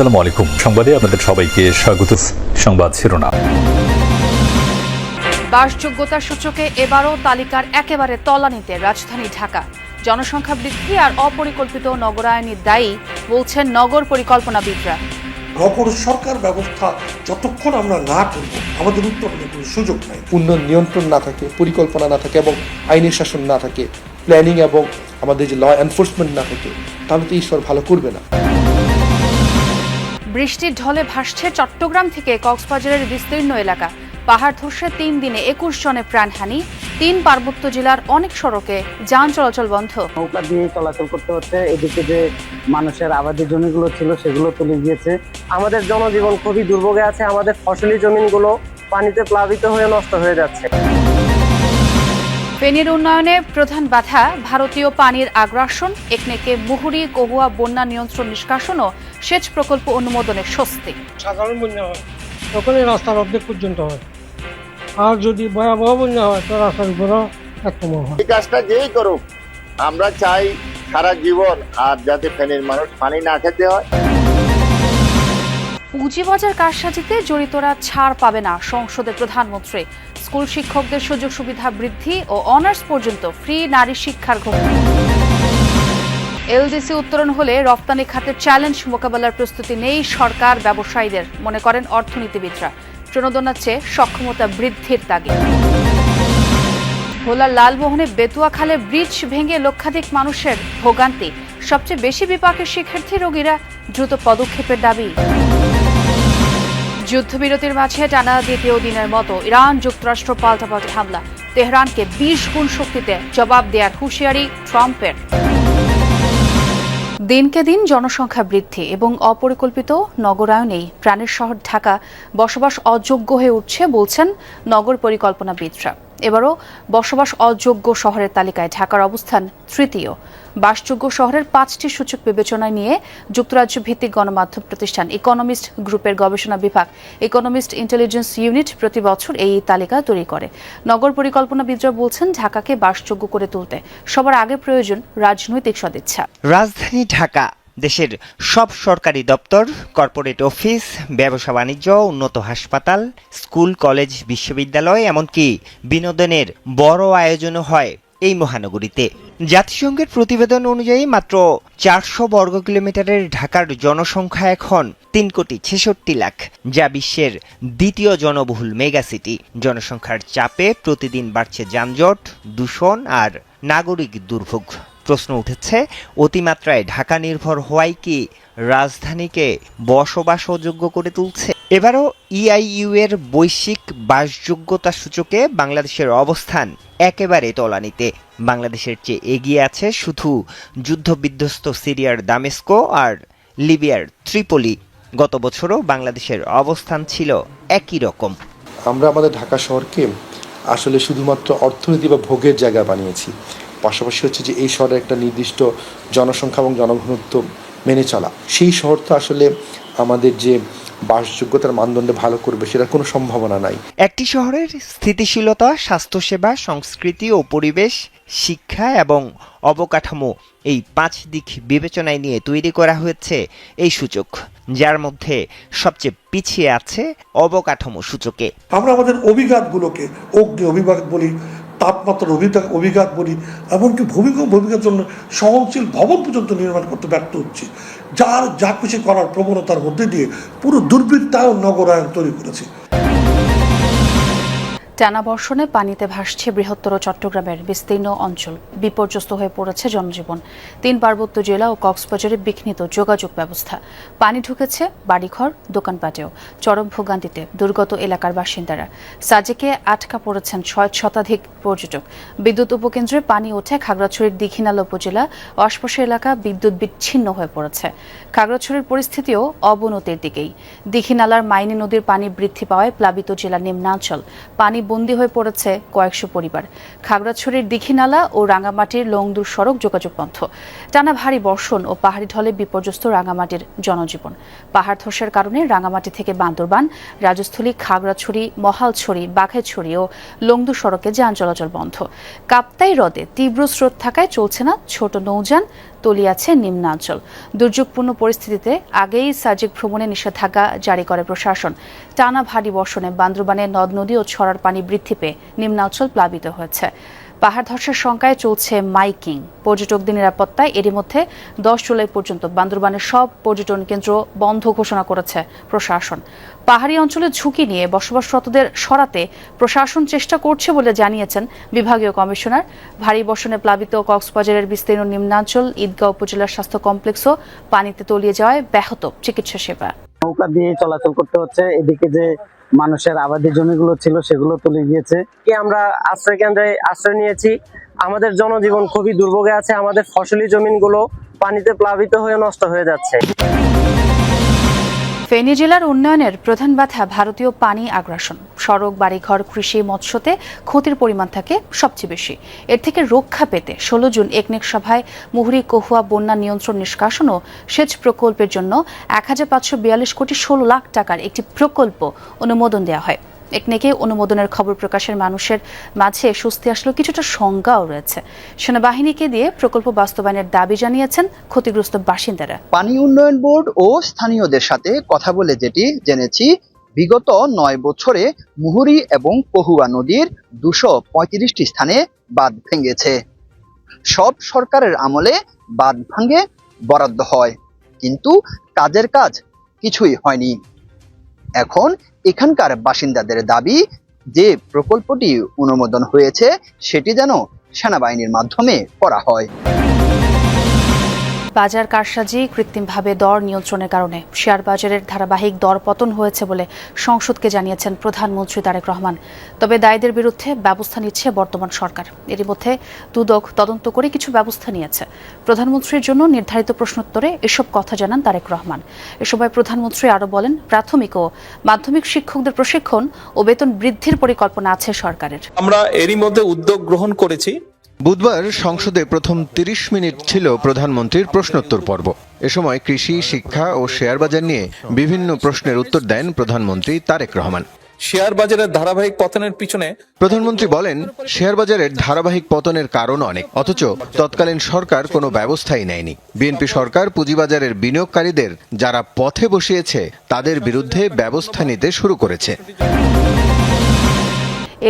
আসসালামু আলাইকুম। সংবাদে আপনাদের সবাইকে স্বাগত। সংবাদ শিরোনাম। বাসযোগ্যতার সূচকে এবারও তালিকার একেবারে তলানিতে রাজধানী ঢাকা। জনসংখ্যা বৃদ্ধি আর অপরিকল্পিত নগরায়নের দায়ী বলছেন নগর পরিকল্পনাবিদরা। নগর সরকার ব্যবস্থা যতক্ষণ আমরা না করব আমাদের উত্তরণের কোনো সুযোগ নাই। উন্নয়ন নিয়ন্ত্রণ না থাকে, পরিকল্পনা না থাকে এবং আইনের শাসন না থাকে, প্ল্যানিং এবং আমাদের যে ল এনফোর্সমেন্ট না থাকে, তাহলে তো ঈশ্বর ভালো করবে না। বৃষ্টির ঢলে ভাসছে চট্টগ্রাম থেকে কক্সবাজারের বিস্তীর্ণ এলাকা। পাহাড় ধসে 3 দিনে 21 জনের প্রাণহানি। 3 পার্বত্য জেলার অনেক সড়কে যান চলাচল বন্ধ। নৌকা দিয়ে চলাচল করতে হচ্ছে। এদিকে যে মানুষের আবাদি জমিগুলো ছিল সেগুলো চলে গিয়েছে। আমাদের জনজীবন খুবই দুর্ভোগে আছে। আমাদের ফসলি জমিগুলো পানিতে প্লাবিত হয়ে নষ্ট হয়ে যাচ্ছে। ফেনীর উন্নয়নে প্রধান বাধা ভারতীয় পানির আগ্রাসন। একনেকে মুহুরী কহুয়া বন্যা নিয়ন্ত্রণ নিষ্কাশন ও সেচ প্রকল্প অনুমোদনের স্বস্তি। সাধারণ বন্যা হয় তখন এই রাস্তার অর্ধেক পর্যন্ত হয়, আর যদি ভয়াবহ বন্যা হয় তো রাস্তার উপরও একদম হয়। এই কাজটা যেই করুক, আমরা চাই সারা জীবন আর যাতে ফেনীর মানুষ পানি না খেতে হয়। পুঁজিবাজার কারসাজিতে জড়িতরা ছাড় পাবে না, সংসদে প্রধানমন্ত্রী। স্কুল শিক্ষকদের সুযোগ সুবিধা বৃদ্ধি ও অনার্স পর্যন্ত ফ্রি নারী শিক্ষার ঘোষণা। এলডিসি উত্তরণ হলে রপ্তানি খাতের চ্যালেঞ্জ মোকাবেলার প্রস্তুতি নেই সরকার ব্যবসায়ীদের, মনে করেন অর্থনীতিবিদরা। প্রণোদনার চেয়ে সক্ষমতা বৃদ্ধির তাগিদ। ভোলার লালমোহনে বেতুয়া খালে ব্রিজ ভেঙে লক্ষাধিক মানুষের ভোগান্তি। সবচেয়ে বেশি বিপাকের শিক্ষার্থী রোগীরা, দ্রুত পদক্ষেপের দাবি। যুদ্ধবিরতির মাঝে টানা দ্বিতীয় দিনের মতো ইরান যুক্তরাষ্ট্র পাল্টাপাল্টি হামলা। তেহরানকে 20 গুণ শক্তিতে জবাব দেওয়ার হুঁশিয়ারি ট্রাম্পের। দিনকে দিন জনসংখ্যা বৃদ্ধি এবং অপরিকল্পিত নগরায়নেই প্রাণের শহর ঢাকা বসবাস অযোগ্য হয়ে উঠছে বলছেন নগর পরিকল্পনাবিদরা। এবারও বসবাস অযোগ্য শহরের তালিকায় ঢাকার অবস্থান তৃতীয়। বাসযোগ্য শহরের 5টি সূচক বিবেচনায় নিয়ে যুক্তরাজ্য ভিত্তিক গণমাধ্যম প্রতিষ্ঠান ইকোনমিস্ট গ্রুপের গবেষণা বিভাগ ইকোনমিস্ট ইন্টেলিজেন্স ইউনিট প্রতি বছর এই তালিকা তৈরি করে। নগর পরিকল্পনাবিদরা বলছেন ঢাকাকে বাসযোগ্য করে তুলতে সবার আগে প্রয়োজন রাজনৈতিক সদিচ্ছা। রাজধানী ঢাকা দেশের সব সরকারি দপ্তর, কর্পোরেট অফিস, ব্যবসা বাণিজ্য, উন্নত হাসপাতাল, স্কুল, কলেজ, বিশ্ববিদ্যালয়, এমনকি বিনোদনের বড় আয়োজনও হয় এই মহানগরীতে। জাতিসংঘের প্রতিবেদন অনুযায়ী মাত্র 400 বর্গ কিলোমিটারের ঢাকার জনসংখ্যা এখন 3,66,00,000, যা বিশ্বের দ্বিতীয় জনবহুল মেগাসিটি। জনসংখ্যার চাপে প্রতিদিন বাড়ছে যানজট, দূষণ আর নাগরিক দুর্ভোগ। প্রশ্ন উঠেছে, অতিমাত্রায় ঢাকা নির্ভর হওয়াই কি রাজধানীকে বসবাসযোগ্য করে তুলছে? এবারও ইআইইউ এর বৈশ্বিক বাসযোগ্যতা সূচকে বাংলাদেশের অবস্থান একেবারে তলানিতে। বাংলাদেশের চেয়ে এগিয়ে আছে শুধু যুদ্ধবিধ্বস্ত সিরিয়ার দামেস্কো আর লিবিয়ার ত্রিপোলি। গত বছরও বাংলাদেশের অবস্থান ছিল একই রকম। আমরা আমাদের ঢাকা শহরকে আসলে শুধুমাত্র অর্থনীতি বা ভোগের জায়গা বানিয়েছি। পাশাপাশি হচ্ছে যে এই শহরের একটা নির্দিষ্ট জনসংখ্যা এবং জনঘনত্ব মেনে চলা, সেই শহর তো আসলে আমাদের যে বাসযোগ্যতার মানদণ্ডে ভালো করবে সেটার কোনো সম্ভাবনা নাই। একটি শহরের স্থিতিশীলতা, স্বাস্থ্যসেবা, সংস্কৃতি ও পরিবেশ, শিক্ষা এবং অবকাঠামো, এই 5 দিক বিবেচনায় নিয়ে তৈরি করা হয়েছে এই সূচক, যার মধ্যে সবচেয়ে পিছিয়ে আছে অবকাঠামো সূচকে। আমরা আমাদের অভিঘাতগুলোকে অগ্নি অভিঘাত বলি, তাপমাত্রার অভিঘাত বলি, এমনকি ভূমিকার জন্য সহনশীল ভবন পর্যন্ত নির্মাণ করতে ব্যর্থ হচ্ছে। যার যা খুশি করার প্রবণতার মধ্যে দিয়ে পুরো দুর্বৃত্তায়ন নগরায়ন তৈরি করেছে। টানা বর্ষণে পানিতে ভাসছে বৃহত্তর চট্টগ্রামের বিস্তীর্ণ অঞ্চল। বিপর্যস্ত হয়ে পড়েছে জনজীবন। 3 পার্বত্য জেলা ও কক্সবাজারে বিঘ্নিত যোগাযোগ ব্যবস্থা। পানি ঢুকেছে বাড়িঘর, দোকানপাটেও। চরম ভোগান্তিতে দুর্গত এলাকার বাসিন্দারা। সাজেকে আটকা পড়েছেন 6 শতাধিক পর্যটক। বিদ্যুৎ উপকেন্দ্রে পানি ওঠে খাগড়াছড়ির দীঘিনালা উপজেলা ও আশপাশের এলাকা বিদ্যুৎ বিচ্ছিন্ন হয়ে পড়েছে। খাগড়াছড়ির পরিস্থিতিও অবনতির দিকেই। দীঘিনালার মাইনী নদীর পানি বৃদ্ধি পাওয়ায় প্লাবিত জেলার নিম্নাঞ্চল। পানি বন্দী হয়ে পড়েছে কয়েকশো পরিবার। খাগড়াছড়ির দীঘিনালা ও রাঙ্গামাটির লংদুর সড়ক যোগাযোগ বন্ধ। টানা ভারী বর্ষণ ও পাহাড়ি ঢলে বিপর্যস্ত রাঙ্গামাটির জনজীবন। পাহাড় ধসের কারণে রাঙ্গামাটি থেকে বান্দরবান, রাজস্থলী, খাগড়াছড়ি, মহালছড়ি, বাঘাইছড়ি ও লংদু সড়কে যান চলাচল বন্ধ। কাপ্তাই হ্রদে তীব্র স্রোত থাকায় চলছে না ছোট নৌযান, তলিয়াছে নিম্নাঞ্চল। দুর্যোগপূর্ণ পরিস্থিতিতে আগেই সার্জিক ভ্রমণে নিষেধাজ্ঞা জারি করে প্রশাসন। টানা ভারী বর্ষণে বান্দরবানে নদ নদী ও ছড়ার পানি বৃদ্ধি পেয়ে নিম্নাঞ্চল প্লাবিত হয়েছে। পাহাড় ধসের শঙ্কায় চলছে মাইকিং। পর্যটকদের নিরাপত্তায় এরই মধ্যে 10 জুলাই পর্যন্ত বান্দরবানের সব পর্যটন কেন্দ্র বন্ধ ঘোষণা করেছে প্রশাসন। পাহাড়ি অঞ্চলে ঝুঁকি নিয়ে বসবাসরতদের সরাতে প্রশাসন চেষ্টা করছে বলে জানিয়েছেন বিভাগীয় কমিশনার। ভারী বর্ষণে প্লাবিত কক্সবাজারের বিস্তীর্ণ নিম্নাঞ্চল ঈদগাঁও উপজেলার স্বাস্থ্য কমপ্লেক্সও পানিতে তলিয়ে যাওয়ায় ব্যাহত চিকিৎসা সেবা। নৌকা দিয়ে চলাচল করতে হচ্ছে। এদিকে যে মানুষের আবাদি জমিগুলো ছিল সেগুলো তুলে গিয়েছে। কি আমরা আশ্রয় কেন্দ্রে আশ্রয় নিয়েছি। আমাদের জনজীবন খুবই দুর্ভোগে আছে। আমাদের ফসলি জমিনগুলো পানিতে প্লাবিত হয়ে নষ্ট হয়ে যাচ্ছে। ফেনী জেলার উন্নয়নের প্রধান বাধা ভারতীয় পানি আগ্রাসন। সড়ক, বাড়িঘর, কৃষি, মৎস্যতে ক্ষতির পরিমাণ থাকে সবচেয়ে বেশি। এর থেকে রক্ষা পেতে 16 জুন একনেক সভায় মুহুরী কহুয়া বন্যা নিয়ন্ত্রণ নিষ্কাশন ও সেচ প্রকল্পের জন্য 1542 কোটি 16 লাখ টাকার একটি প্রকল্প অনুমোদন দেওয়া হয়। একনেকে অনুমোদনের খবর প্রকাশের মানুষের মাঝে স্বস্তি আসলেও কিছুটা শঙ্কাও রয়েছে। সেনাবাহিনীকে দিয়ে প্রকল্প বাস্তবায়নের দাবি জানিয়েছেন ক্ষতিগ্রস্ত বাসিন্দারা। পানি উন্নয়ন বোর্ড ও স্থানীয়দের সাথে কথা বলে যেটি জেনেছি, বিগত 9 বছরে মুহুরী এবং কহুয়া নদীর 235টি স্থানে বাঁধ ভেঙেছে। সব সরকারের আমলে বাঁধ ভাঙে, বরাদ্দ হয়, কিন্তু কাজের কাজ কিছুই হয়নি। এখন এখানকার বাসিন্দাদের দাবি যে প্রকল্পটি অনুমোদন হয়েছে সেটি যেন সেনাবাহিনীর মাধ্যমে করা হয়। বাজার কারসাজি, কৃত্রিমভাবে দর নিয়ন্ত্রণের কারণে শেয়ার বাজারের ধারাবাহিক দর পতন হয়েছে বলে সংসদকে জানিয়েছেন প্রধানমন্ত্রী তারেক রহমান। তবে দায়ীদের বিরুদ্ধে ব্যবস্থা নিচ্ছে বর্তমান সরকার। এরই মধ্যে দুদক তদন্ত করে কিছু ব্যবস্থা নিয়েছে। প্রধানমন্ত্রীর জন্য নির্ধারিত প্রশ্নোত্তরে এসব কথা জানান তারেক রহমান। এ সময় প্রধানমন্ত্রী আরও বলেন, প্রাথমিক ও মাধ্যমিক শিক্ষকদের প্রশিক্ষণ ও বেতন বৃদ্ধির পরিকল্পনা আছে সরকারের। আমরা এরই মধ্যে উদ্যোগ গ্রহণ করেছি। বুধবার সংসদে প্রথম 30 মিনিট ছিল প্রধানমন্ত্রীর প্রশ্নোত্তর পর্ব। এ সময় কৃষি, শিক্ষা ও শেয়ার বাজার নিয়ে বিভিন্ন প্রশ্নের উত্তর দেন প্রধানমন্ত্রী তারেক রহমান। শেয়ার বাজারের ধারাবাহিক পতনের পিছনে প্রধানমন্ত্রী বলেন, শেয়ার বাজারের ধারাবাহিক পতনের কারণ অনেক, অথচ তৎকালীন সরকার কোনো ব্যবস্থাই নেয়নি। বিএনপি সরকার পুঁজিবাজারের বিনিয়োগকারীদের যারা পথে বসিয়েছে তাদের বিরুদ্ধে ব্যবস্থা নিতে শুরু করেছে।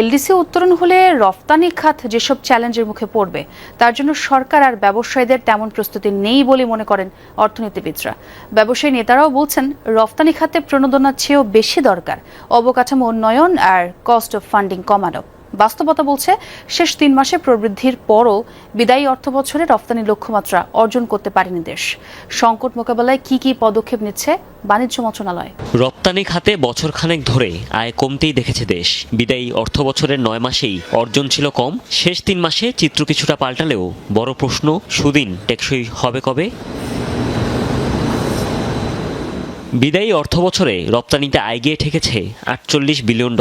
এলডিসি উত্তরণ হলে রফতানি খাত যেসব চ্যালেঞ্জের মুখে পড়বে তার জন্য সরকার আর ব্যবসায়ীদের তেমন প্রস্তুতি নেই বলে মনে করেন অর্থনীতিবিদরা। ব্যবসায়ী নেতারাও বলছেন, রফতানি খাতে প্রণোদনার চেয়েও বেশি দরকার অবকাঠামো উন্নয়ন আর কস্ট অফ ফান্ডিং কমানো। বাস্তবতা বলছে, শেষ 3 মাসে প্রবৃদ্ধির পরও বিদায়ী অর্থবছরে রফতানি লক্ষ্যমাত্রা অর্জন করতে পারেনি দেশ। সংকট মোকাবেলায় কি কি পদক্ষেপ নিচ্ছে বাণিজ্য মন্ত্রণালয়? রপ্তানি খাতে বছরখানেক ধরে আয় কমতেই দেখেছে দেশ। বিদায়ী অর্থবছরের 9 মাসেই অর্জন ছিল কম। শেষ 3 মাসে চিত্র কিছুটা পাল্টালেও বড় প্রশ্ন, সুদিন টেকসই হবে কবে? বিদায়ী অর্থবছরে রপ্তানিতে আয় গিয়ে ঠেকেছে $48 বিলিয়ন।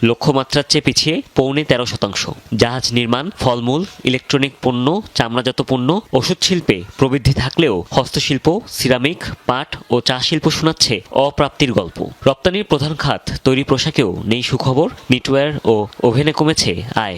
লক্ষ্যমাত্রার চেয়ে পিছিয়ে 13.5%। জাহাজ নির্মাণ, ফলমূল, ইলেকট্রনিক পণ্য, চামড়াজাত পণ্য, ওষুধ শিল্পে প্রবৃদ্ধি থাকলেও হস্তশিল্প, সিরামিক, পাট ও চা শিল্প শোনাচ্ছে অপ্রাপ্তির গল্প। রপ্তানির প্রধান খাত তৈরি পোশাকেও নেই সুখবর। নিটওয়্যার ও ওভেনে কমেছে আয়।